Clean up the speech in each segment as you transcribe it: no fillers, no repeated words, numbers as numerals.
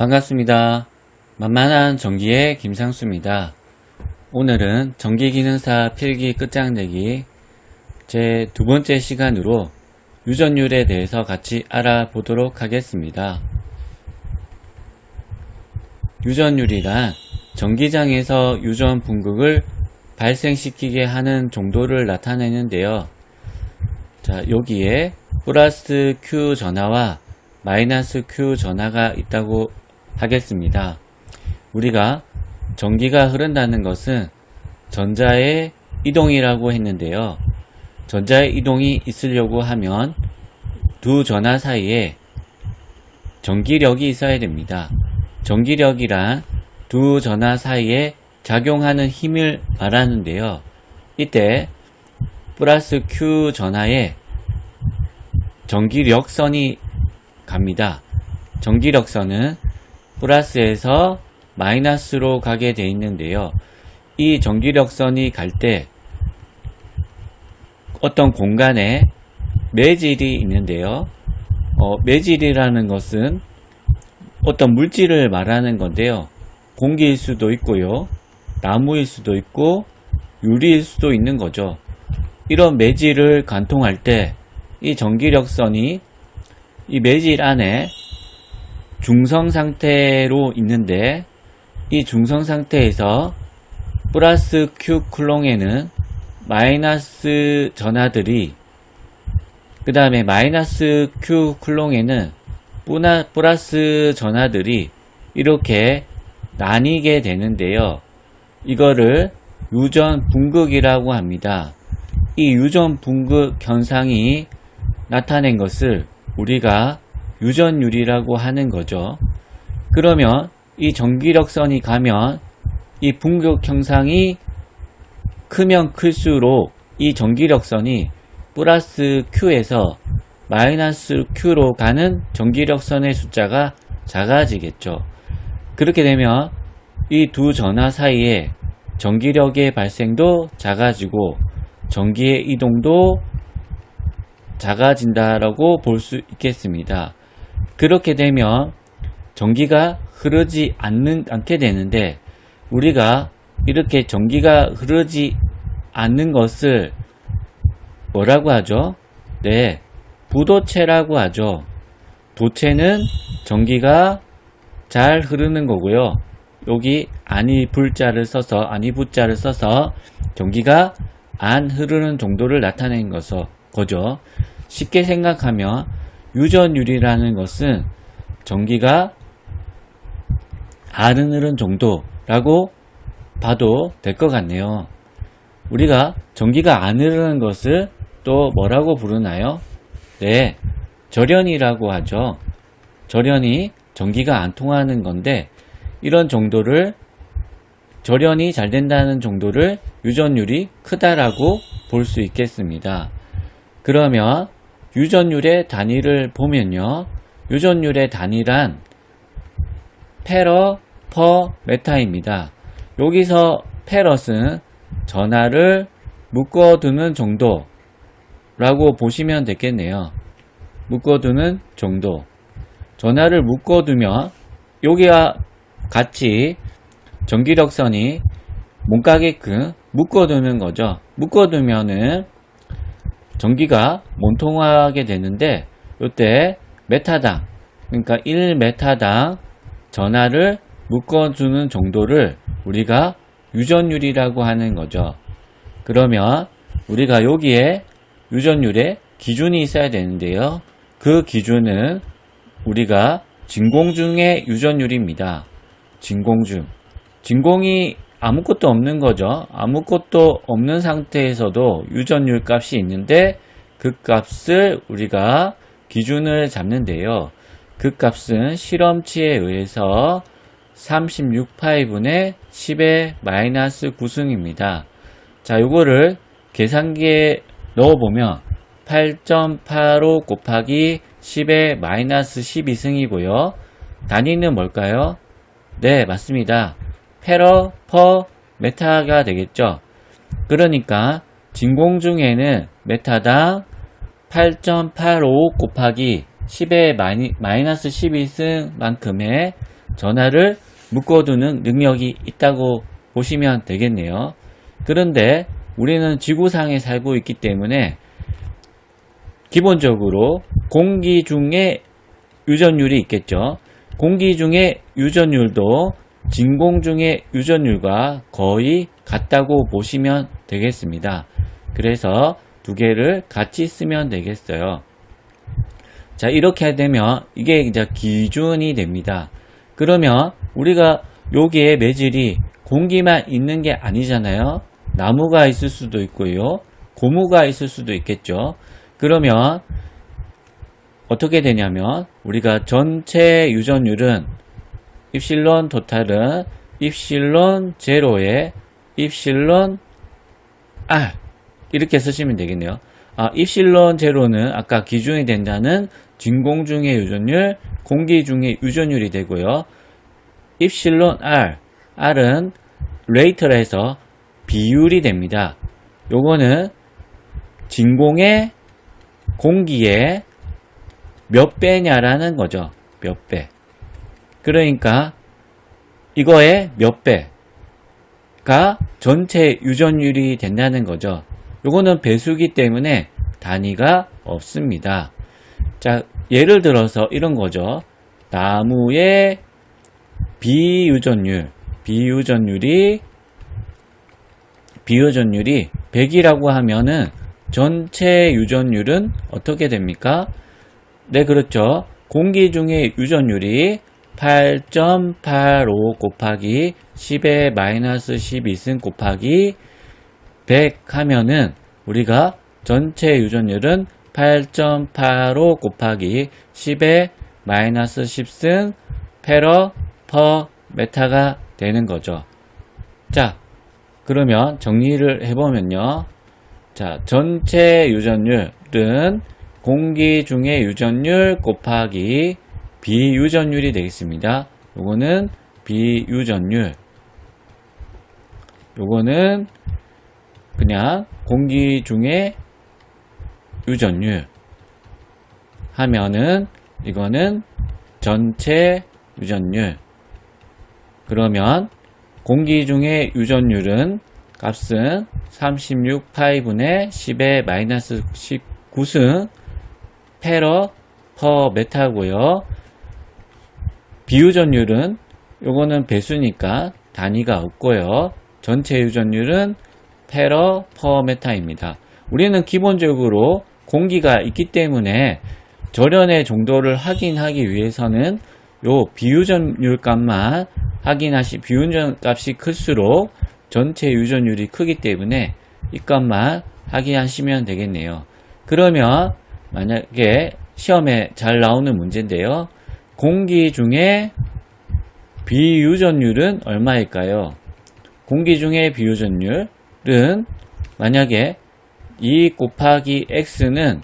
반갑습니다. 만만한 전기의 김상수입니다. 오늘은 전기기능사 필기 끝장내기 제 두 번째 시간으로 유전율에 대해서 같이 알아보도록 하겠습니다. 유전율이란 전기장에서 유전 분극을 발생시키게 하는 정도를 나타내는데요. 자, 여기에 플러스 Q 전하와 마이너스 Q 전하가 있다고 하겠습니다. 우리가 전기가 흐른다는 것은 전자의 이동이라고 했는데요. 전자의 이동이 있으려고 하면 두 전하 사이에 전기력이 있어야 됩니다. 전기력이란 두 전하 사이에 작용하는 힘을 말하는데요. 이때 플러스 Q 전하에 전기력선이 갑니다. 전기력선은 플러스에서 마이너스로 가게 되어 있는데요. 이 전기력선이 갈 때 어떤 공간에 매질이 있는데요. 매질이라는 것은 어떤 물질을 말하는 건데요. 공기일 수도 있고요. 나무일 수도 있고 유리일 수도 있는 거죠. 이런 매질을 관통할 때 이 전기력선이 이 매질 안에 중성 상태로 있는데 이 중성 상태에서 플러스 Q 쿨롱에는 마이너스 전하들이 그 다음에 마이너스 Q 쿨롱에는 플러스 전하들이 이렇게 나뉘게 되는데요. 이거를 유전 분극이라고 합니다. 이 유전 분극 현상이 나타낸 것을 우리가 유전율이라고 하는 거죠. 그러면 이 전기력선이 가면 이 분극 형상이 크면 클수록 이 전기력선이 플러스 Q에서 마이너스 Q로 가는 전기력선의 숫자가 작아지겠죠. 그렇게 되면 이 두 전하 사이에 전기력의 발생도 작아지고 전기의 이동도 작아진다라고 볼 수 있겠습니다. 그렇게 되면 전기가 흐르지 않게 되는데 우리가 이렇게 전기가 흐르지 않는 것을 뭐라고 하죠? 네, 부도체라고 하죠. 도체는 전기가 잘 흐르는 거고요. 여기 아니부자를 써서 전기가 안 흐르는 정도를 나타내는 거죠. 쉽게 생각하면 유전율이라는 것은 전기가 안 흐르는 정도라고 봐도 될 것 같네요. 우리가 전기가 안 흐르는 것을 또 뭐라고 부르나요? 네, 절연이라고 하죠. 절연이 전기가 안 통하는 건데 이런 정도를 절연이 잘 된다는 정도를 유전율이 크다라고 볼 수 있겠습니다. 그러면 유전율의 단위를 보면요. 유전율의 단위란 페러 퍼 메타입니다. 여기서 페럿은 전하를 묶어두는 정도라고 보시면 되겠네요. 묶어두는 정도. 전하를 묶어두면 여기와 같이 전기력선이 못 가게끔 묶어두는 거죠. 묶어두면은 전기가 못 통하게 되는데 이때 메타당, 그러니까 1메타당 전하를 묶어주는 정도를 우리가 유전율이라고 하는 거죠. 그러면 우리가 여기에 유전율에 기준이 있어야 되는데요. 그 기준은 우리가 진공중의 유전율입니다. 진공이 아무것도 없는 거죠. 아무것도 없는 상태에서도 유전율 값이 있는데 그 값을 우리가 기준을 잡는데요. 그 값은 실험치에 의해서 36파이분의 10의 마이너스 9승입니다. 자, 요거를 계산기에 넣어보면 8.85 곱하기 10의 마이너스 12승이고요. 단위는 뭘까요? 네, 맞습니다. 페러 퍼 메타가 되겠죠. 그러니까 진공중에는 메타당 8.85 곱하기 10의 마이너스 12승만큼의 전하를 묶어두는 능력이 있다고 보시면 되겠네요. 그런데 우리는 지구상에 살고 있기 때문에 기본적으로 공기 중에 유전율이 있겠죠. 공기 중에 유전율도 진공 중의 유전율과 거의 같다고 보시면 되겠습니다. 그래서 두 개를 같이 쓰면 되겠어요. 자, 이렇게 되면 이게 이제 기준이 됩니다. 그러면 우리가 여기에 매질이 공기만 있는 게 아니잖아요. 나무가 있을 수도 있고요. 고무가 있을 수도 있겠죠. 그러면 어떻게 되냐면 우리가 전체 유전율은 입실론 토탈은 입실론 제로에 입실론 R 이렇게 쓰시면 되겠네요. 입실론 제로는 아까 기준이 된다는 진공 중의 유전율, 공기 중의 유전율이 되고요. 입실론 R, R은 레이터라 해서 비율이 됩니다. 요거는 진공의 공기의 몇 배냐라는 거죠. 몇 배. 그러니까 이거의 몇 배가 전체 유전율이 된다는 거죠. 요거는 배수기 때문에 단위가 없습니다. 자, 예를 들어서 이런 거죠. 나무의 비유전율이 100이라고 하면은 전체 유전율은 어떻게 됩니까? 네, 그렇죠. 공기 중의 유전율이 8.85 곱하기 10의 마이너스 12승 곱하기 100 하면은 우리가 전체 유전율은 8.85 곱하기 10의 마이너스 10승 페러 퍼 메타가 되는 거죠. 자, 그러면 정리를 해보면요. 자, 전체 유전율은 공기 중의 유전율 곱하기 비유전율이 되겠습니다. 요거는 비유전율. 요거는 그냥 공기 중의 유전율 하면은 이거는 전체 유전율. 그러면 공기 중의 유전율은 값은 36파이분의 10의 마이너스 19승 페러 퍼 메타고요. 비유전율은 요거는 배수니까 단위가 없고요. 전체 유전율은 페러 퍼 메타입니다. 우리는 기본적으로 공기가 있기 때문에 절연의 정도를 확인하기 위해서는 요 비유전율 값만 비유전 값이 클수록 전체 유전율이 크기 때문에 이 값만 확인하시면 되겠네요. 그러면 만약에 시험에 잘 나오는 문제인데요. 공기 중에 비유전율은 얼마일까요? 공기 중에 비유전율은 만약에 2 곱하기 x는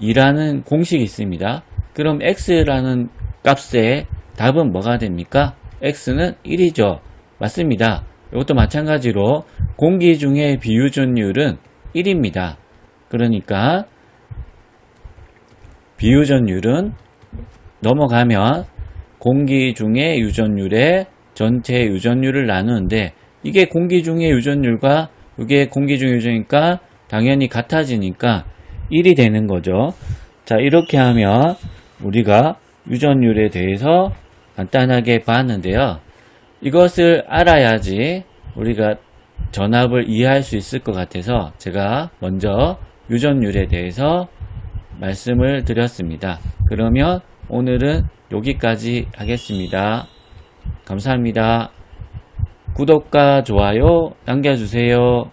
2라는 공식이 있습니다. 그럼 x라는 값의 답은 뭐가 됩니까? x는 1이죠. 맞습니다. 이것도 마찬가지로 공기 중에 비유전율은 1입니다. 그러니까 비유전율은 넘어가면 공기 중의 유전율의 전체 유전율을 나누는데 이게 공기 중의 유전율과 이게 공기 중의 유전이니까 당연히 같아지니까 1이 되는 거죠. 자, 이렇게 하면 우리가 유전율에 대해서 간단하게 봤는데요. 이것을 알아야지 우리가 전압을 이해할 수 있을 것 같아서 제가 먼저 유전율에 대해서 말씀을 드렸습니다. 그러면 오늘은 여기까지 하겠습니다. 감사합니다. 구독과 좋아요 남겨주세요.